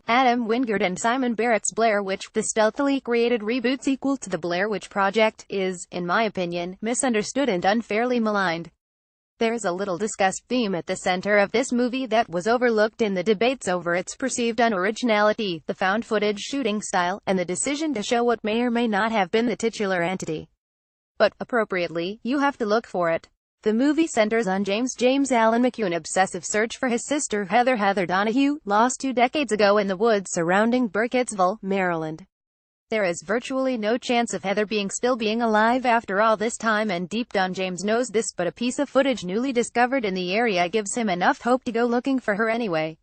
Adam Wingard and Simon Barrett's Blair Witch, the stealthily created reboot sequel to the Blair Witch Project, is, in my opinion, misunderstood and unfairly maligned. There's a little discussed theme at the center of this movie that was overlooked in the debates over its perceived unoriginality, the found footage shooting style, and the decision to show what may or may not have been the titular entity. But, appropriately, you have to look for it. The movie centers on James Allen McCune's obsessive search for his sister Heather Donahue, lost 2 decades ago in the woods surrounding Burkittsville, Maryland. There is virtually no chance of Heather still being alive after all this time, and deep down James knows this, but a piece of footage newly discovered in the area gives him enough hope to go looking for her anyway.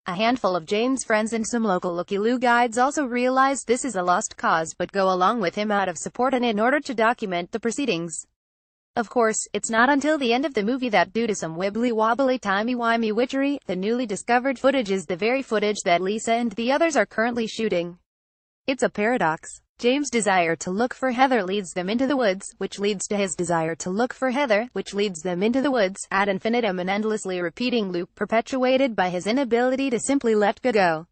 A handful of James' friends and some local looky-loo guides also realize this is a lost cause but go along with him out of support and in order to document the proceedings. Of course, it's not until the end of the movie that, due to some wibbly-wobbly timey-wimey witchery, the newly discovered footage is the very footage that Lisa and the others are currently shooting. It's a paradox. James' desire to look for Heather leads them into the woods, which leads to his desire to look for Heather, which leads them into the woods, ad infinitum, an endlessly repeating loop perpetuated by his inability to simply let go.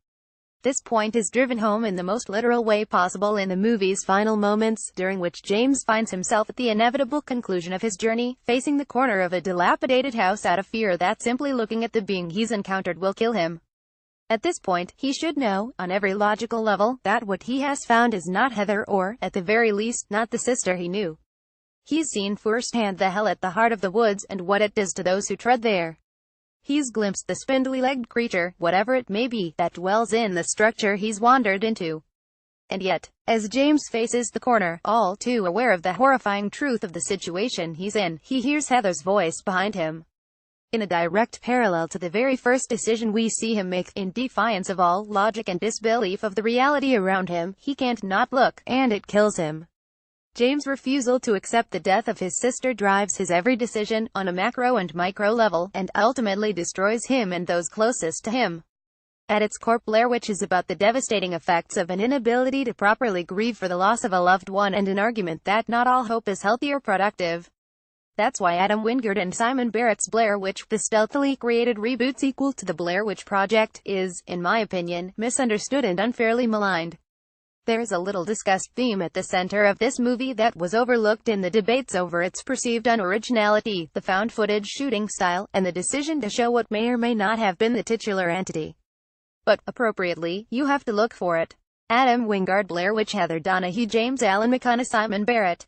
This point is driven home in the most literal way possible in the movie's final moments, during which James finds himself at the inevitable conclusion of his journey, facing the corner of a dilapidated house out of fear that simply looking at the being he's encountered will kill him. At this point, he should know, on every logical level, that what he has found is not Heather or, at the very least, not the sister he knew. He's seen firsthand the hell at the heart of the woods, and what it does to those who tread there. He's glimpsed the spindly-legged creature, whatever it may be, that dwells in the structure he's wandered into. And yet, as James faces the corner, all too aware of the horrifying truth of the situation he's in, he hears Heather's voice behind him. In a direct parallel to the very first decision we see him make, in defiance of all logic and disbelief of the reality around him, he can't not look, and it kills him. James' refusal to accept the death of his sister drives his every decision, on a macro and micro level, and ultimately destroys him and those closest to him. At its core, Blair Witch is about the devastating effects of an inability to properly grieve for the loss of a loved one, and an argument that not all hope is healthy or productive. That's why Adam Wingard and Simon Barrett's Blair Witch, the stealthily created reboot sequel to the Blair Witch Project, is, in my opinion, misunderstood and unfairly maligned. There's a little discussed theme at the center of this movie that was overlooked in the debates over its perceived unoriginality, the found footage shooting style, and the decision to show what may or may not have been the titular entity. But, appropriately, you have to look for it. Adam Wingard, Blair Witch, Heather Donahue, James Allen McCune, Simon Barrett.